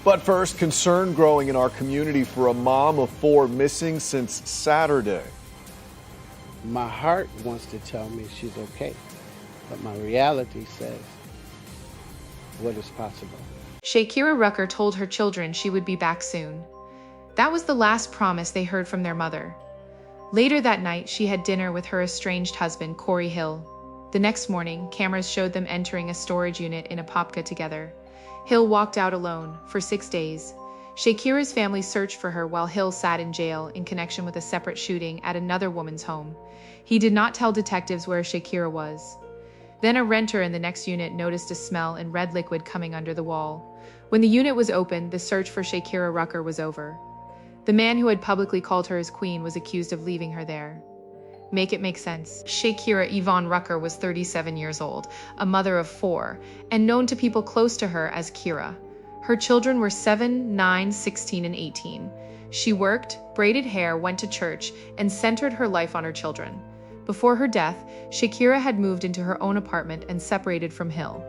But first, concern growing in our community for a mom of 4 missing since Saturday. My heart wants to tell me she's okay, but my reality says, what is possible? Shakeira Rucker told her children she would be back soon. That was the last promise they heard from their mother. Later that night, she had dinner with her estranged husband, Cory Hill. The next morning, cameras showed them entering a storage unit in Apopka together. Hill walked out alone for 6 days. Shakira's family searched for her while Hill sat in jail in connection with a separate shooting at another woman's home. He did not tell detectives where Shakira was. Then a renter in the next unit noticed a smell and red liquid coming under the wall. When the unit was opened, the search for Shakeira Rucker was over. The man who had publicly called her his queen was accused of leaving her there. Make it make sense. Shakeira Yvonne Rucker was 37 years old, a mother of 4, and known to people close to her as Kira. Her children were 7, 9, 16, and 18. She worked, braided hair, went to church, and centered her life on her children. Before her death, Shakira had moved into her own apartment and separated from Hill.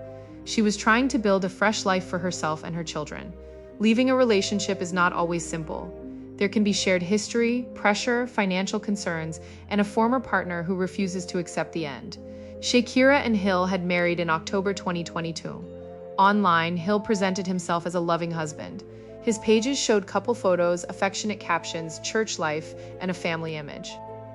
She was trying to build a fresh life for herself and her children. Leaving a relationship is not always simple. There can be shared history, pressure, financial concerns, and a former partner who refuses to accept the end. Shakira and Hill had married in October 2022. Online, Hill presented himself as a loving husband. His pages showed couple photos, affectionate captions, church life, and a family image.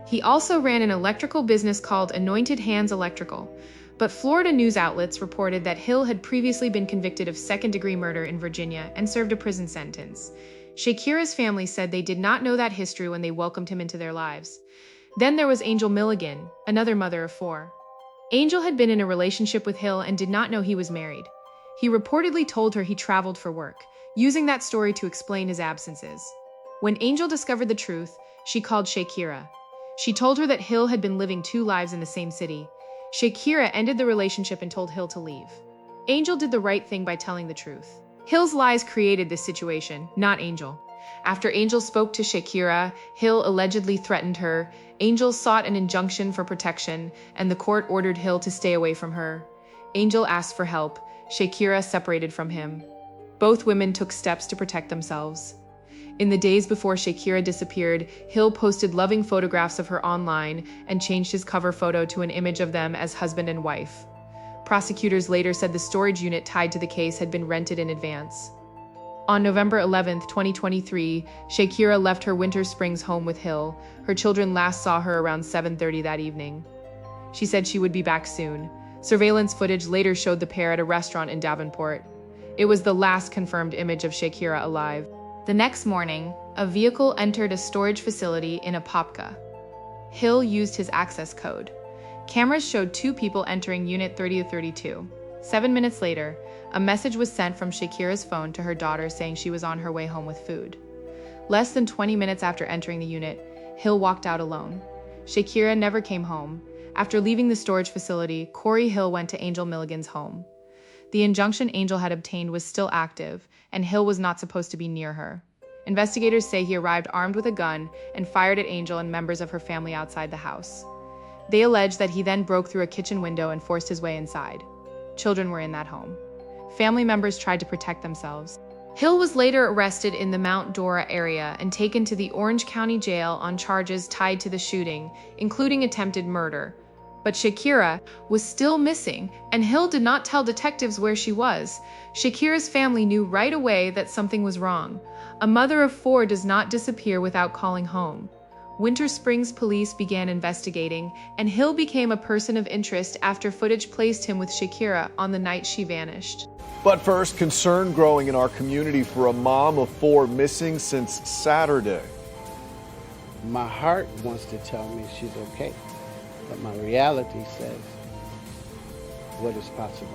He also ran an electrical business called Anointed Hands Electrical, but Florida news outlets reported that Hill had previously been convicted of second-degree murder in Virginia and served a prison sentence. Shakira's family said they did not know that history when they welcomed him into their lives. Then there was Angel Milligan, another mother of 4. Angel had been in a relationship with Hill and did not know he was married. He reportedly told her he traveled for work, using that story to explain his absences. When Angel discovered the truth, she called Shakira. She told her that Hill had been living 2 lives in the same city. Shakira ended the relationship and told Hill to leave. Angel did the right thing by telling the truth. Hill's lies created this situation, not Angel. After Angel spoke to Shakira, Hill allegedly threatened her. Angel sought an injunction for protection, and the court ordered Hill to stay away from her. Angel asked for help. Shakira separated from him. Both women took steps to protect themselves. In the days before Shakira disappeared, Hill posted loving photographs of her online and changed his cover photo to an image of them as husband and wife. Prosecutors later said the storage unit tied to the case had been rented in advance. On November 11, 2023, Shakira left her Winter Springs home with Hill. Her children last saw her around 7:30 that evening. She said she would be back soon. Surveillance footage later showed the pair at a restaurant in Davenport. It was the last confirmed image of Shakira alive. The next morning, a vehicle entered a storage facility in Apopka. Hill used his access code. Cameras showed 2 people entering Unit 3032. 7 minutes later, a message was sent from Shakira's phone to her daughter saying she was on her way home with food. Less than 20 minutes after entering the unit, Hill walked out alone. Shakira never came home. After leaving the storage facility, Cory Hill went to Angel Milligan's home. The injunction Angel had obtained was still active, and Hill was not supposed to be near her. Investigators say he arrived armed with a gun and fired at Angel and members of her family outside the house. They allege that he then broke through a kitchen window and forced his way inside. Children were in that home. Family members tried to protect themselves. Hill was later arrested in the Mount Dora area and taken to the Orange County Jail on charges tied to the shooting, including attempted murder. But Shakira was still missing, and Hill did not tell detectives where she was. Shakira's family knew right away that something was wrong. A mother of 4 does not disappear without calling home. Winter Springs police began investigating, and Hill became a person of interest after footage placed him with Shakira on the night she vanished. But first, concern growing in our community for a mom of 4 missing since Saturday. My heart wants to tell me she's okay, but my reality says, what is possible?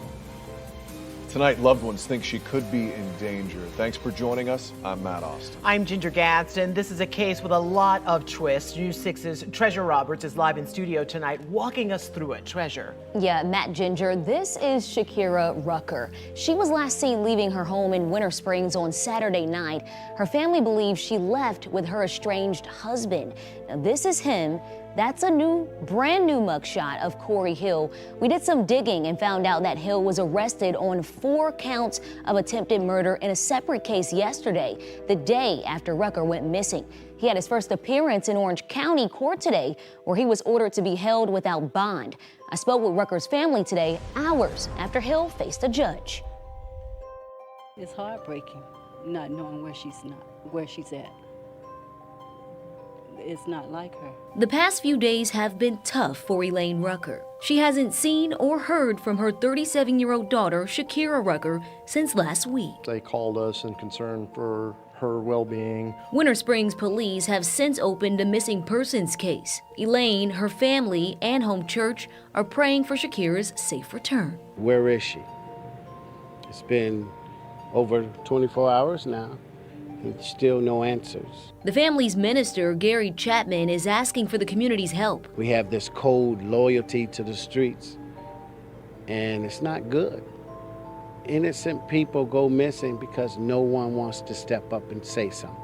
Tonight, loved ones think she could be in danger. Thanks for joining us. I'm Matt Austin. I'm Ginger Gadsden. This is a case with a lot of twists. News 6's Treasure Roberts is live in studio tonight, walking us through it. Treasure. Yeah, Matt, Ginger, this is Shakeira Rucker. She was last seen leaving her home in Winter Springs on Saturday night. Her family believes she left with her estranged husband. Now, this is him That's a brand new mugshot of Cory Hill. We did some digging and found out that Hill was arrested on 4 counts of attempted murder in a separate case yesterday, the day after Rucker went missing. He had his first appearance in Orange County Court today, where he was ordered to be held without bond. I spoke with Rucker's family today, hours after Hill faced a judge. It's heartbreaking not knowing where she's at. It's not like her. The past few days have been tough for Elaine Rucker. She hasn't seen or heard from her 37-year-old daughter, Shakeira Rucker, since last week. They called us in concern for her well-being. Winter Springs police have since opened a missing persons case. Elaine, her family, and home church are praying for Shakira's safe return. Where is she? It's been over 24 hours now. Still no answers. The family's minister, Gary Chapman, is asking for the community's help. We have this cold loyalty to the streets, and it's not good. Innocent people go missing because no one wants to step up and say something.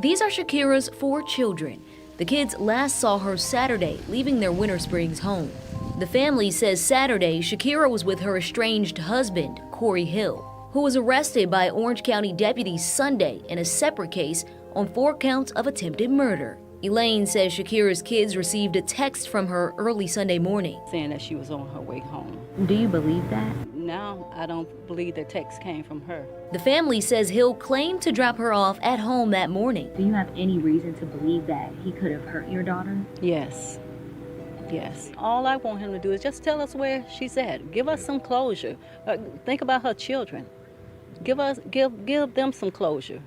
These are Shakira's 4 children. The kids last saw her Saturday, leaving their Winter Springs home. The family says Saturday, Shakira was with her estranged husband, Cory Hill, who was arrested by Orange County deputies Sunday in a separate case on 4 counts of attempted murder. Elaine says Shakira's kids received a text from her early Sunday morning, Saying that she was on her way home. Do you believe that? Now, I don't believe the text came from her. The family says Hill claimed to drop her off at home that morning. Do you have any reason to believe that he could have hurt your daughter? Yes. Yes. All I want him to do is just tell us where she's at. Give us some closure. Think about her children. Give them some closure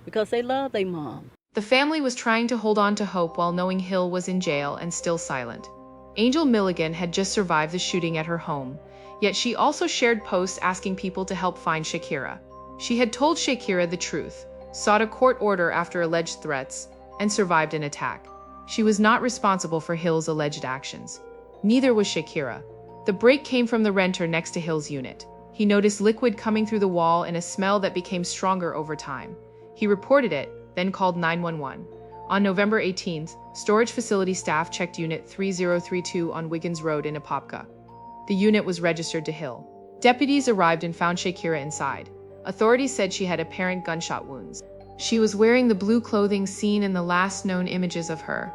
because they love their mom. The family was trying to hold on to hope while knowing Hill was in jail and still silent. Angel Milligan had just survived the shooting at her home, yet she also shared posts asking people to help find Shakira. She had told Shakira the truth, sought a court order after alleged threats, and survived an attack. She was not responsible for Hill's alleged actions. Neither was Shakira. The break came from the renter next to Hill's unit. He noticed liquid coming through the wall and a smell that became stronger over time. He reported it, then called 911. On November 18th, storage facility staff checked Unit 3032 on Wiggins Road in Apopka. The unit was registered to Hill. Deputies arrived and found Shakira inside. Authorities said she had apparent gunshot wounds. She was wearing the blue clothing seen in the last known images of her.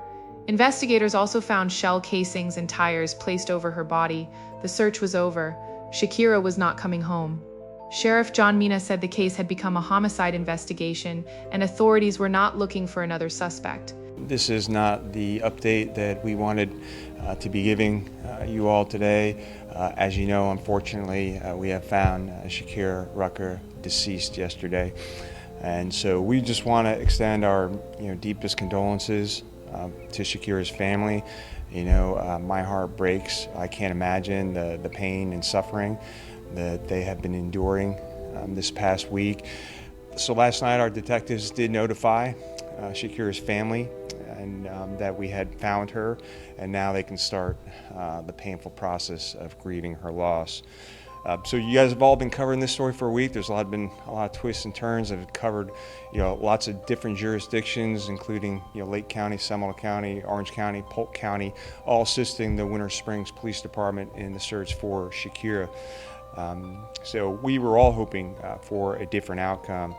Investigators also found shell casings and tires placed over her body. The search was over. Shakira was not coming home. Sheriff John Mina said the case had become a homicide investigation and authorities were not looking for another suspect. This is not the update that we wanted to be giving you all today. As you know, unfortunately, we have found Shakeira Rucker deceased yesterday. And so we just want to extend our deepest condolences to Shakira's family. My heart breaks. I can't imagine the pain and suffering that they have been enduring this past week. So last night our detectives did notify Shakira's family and that we had found her, and now they can start the painful process of grieving her loss. So you guys have all been covering this story for a week. There's been a lot of twists and turns. I've covered lots of different jurisdictions, including Lake County, Seminole County, Orange County, Polk County, all assisting the Winter Springs Police Department in the search for Shakira. So we were all hoping for a different outcome.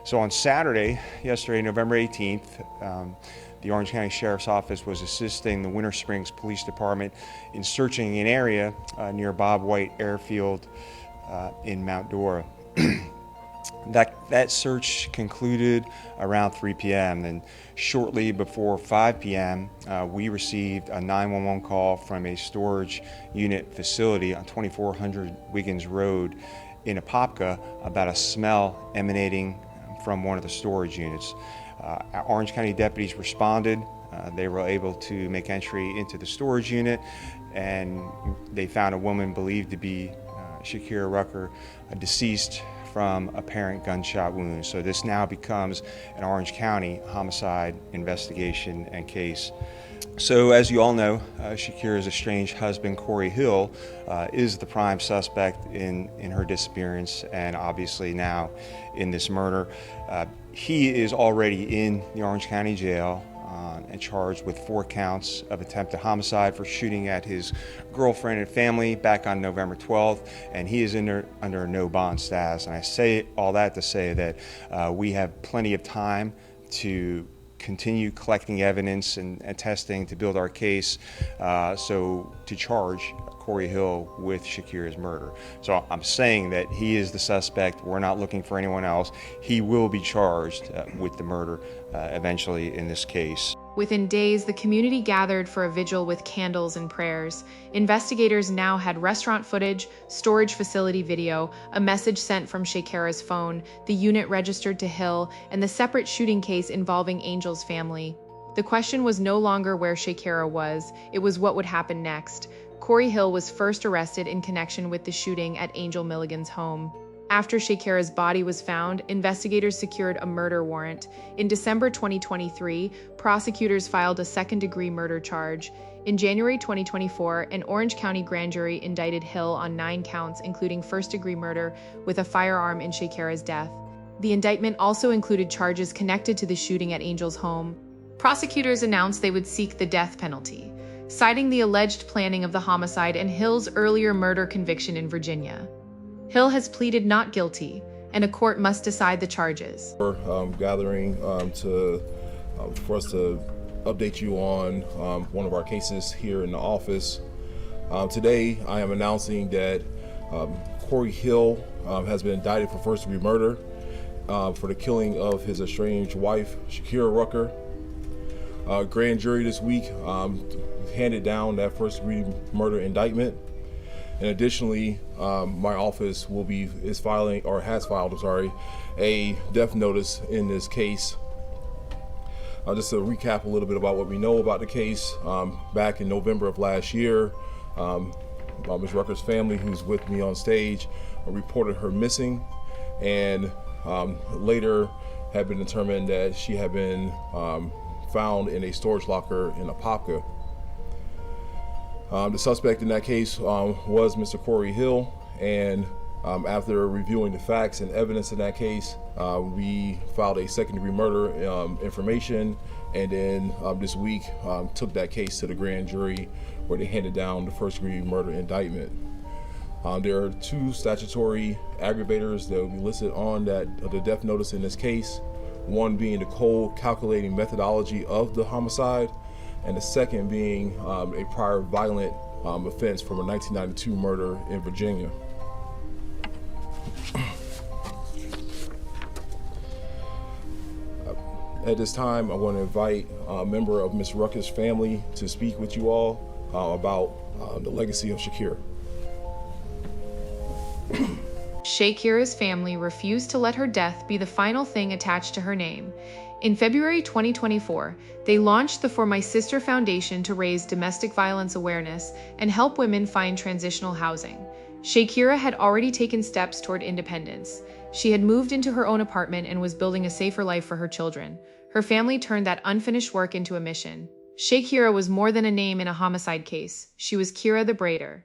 So on Saturday, yesterday, November 18th, the Orange County Sheriff's Office was assisting the Winter Springs Police Department in searching an area near Bob White Airfield in Mount Dora. That search concluded around 3 p.m. and shortly before 5 p.m. We received a 911 call from a storage unit facility on 2400 Wiggins Road in Apopka about a smell emanating from one of the storage units. Orange County deputies responded. They were able to make entry into the storage unit, and they found a woman believed to be Shakeira Rucker, deceased from apparent gunshot wounds. So this now becomes an Orange County homicide investigation and case. So as you all know, Shakira's estranged husband, Cory Hill, is the prime suspect in her disappearance and obviously now in this murder. He is already in the Orange County Jail and charged with 4 counts of attempted homicide for shooting at his girlfriend and family back on November 12th, and he is under a no bond status. And I say all that to say that we have plenty of time to continue collecting evidence and testing to build our case, so to charge Cory Hill with Shakira's murder. So I'm saying that he is the suspect. We're not looking for anyone else. He will be charged with the murder eventually in this case. Within days, the community gathered for a vigil with candles and prayers. Investigators now had restaurant footage, storage facility video, a message sent from Shakeira's phone, the unit registered to Hill, and the separate shooting case involving Angel's family. The question was no longer where Shakeira was, it was what would happen next. Cory Hill was first arrested in connection with the shooting at Angel Milligan's home. After Shakeira's body was found, investigators secured a murder warrant. In December 2023, prosecutors filed a second-degree murder charge. In January 2024, an Orange County grand jury indicted Hill on 9 counts, including first-degree murder with a firearm in Shakeira's death. The indictment also included charges connected to the shooting at Angel's home. Prosecutors announced they would seek the death penalty, citing the alleged planning of the homicide and Hill's earlier murder conviction in Virginia. Hill has pleaded not guilty, and a court must decide the charges. We're gathering for us to update you on one of our cases here in the office. Today, I am announcing that Cory Hill has been indicted for first-degree murder for the killing of his estranged wife, Shakeira Rucker. Grand jury this week handed down that first-degree murder indictment. And additionally, my office has filed a death notice in this case. Just to recap a little bit about what we know about the case, back in November of last year, Ms. Rucker's family, who's with me on stage, reported her missing, and later had been determined that she had been found in a storage locker in Apopka. The suspect in that case was Mr. Cory Hill, and after reviewing the facts and evidence in that case, we filed a second-degree murder information, and then this week took that case to the grand jury where they handed down the first-degree murder indictment. There are 2 statutory aggravators that will be listed on the death notice in this case, one being the cold calculating methodology of the homicide, and the second being a prior violent offense from a 1992 murder in Virginia. At this time, I want to invite a member of Ms. Rucker's family to speak with you all about the legacy of Shakira. Shakira's family refused to let her death be the final thing attached to her name. In February 2024, they launched the For My Sister Foundation to raise domestic violence awareness and help women find transitional housing. Shakira had already taken steps toward independence. She had moved into her own apartment and was building a safer life for her children. Her family turned that unfinished work into a mission. Shakira was more than a name in a homicide case. She was Kira the Braider.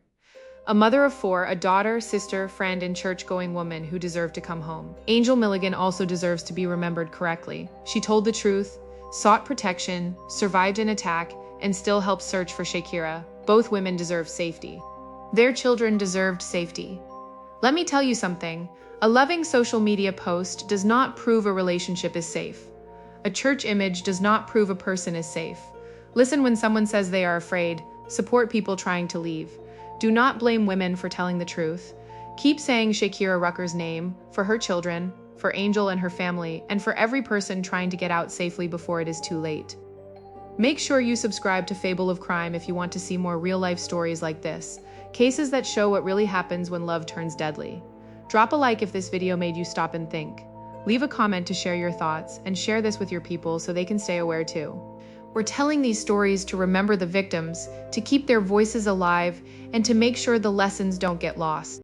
A mother of 4, a daughter, sister, friend, and church-going woman who deserved to come home. Angel Milligan also deserves to be remembered correctly. She told the truth, sought protection, survived an attack, and still helped search for Shakira. Both women deserve safety. Their children deserved safety. Let me tell you something. A loving social media post does not prove a relationship is safe. A church image does not prove a person is safe. Listen when someone says they are afraid. Support people trying to leave. Do not blame women for telling the truth. Keep saying Shakeira Rucker's name for her children, for Angel and her family, and for every person trying to get out safely before it is too late. Make sure you subscribe to Fable of Crime if you want to see more real-life stories like this, cases that show what really happens when love turns deadly. Drop a like if this video made you stop and think. Leave a comment to share your thoughts, and share this with your people so they can stay aware too. We're telling these stories to remember the victims, to keep their voices alive, and to make sure the lessons don't get lost.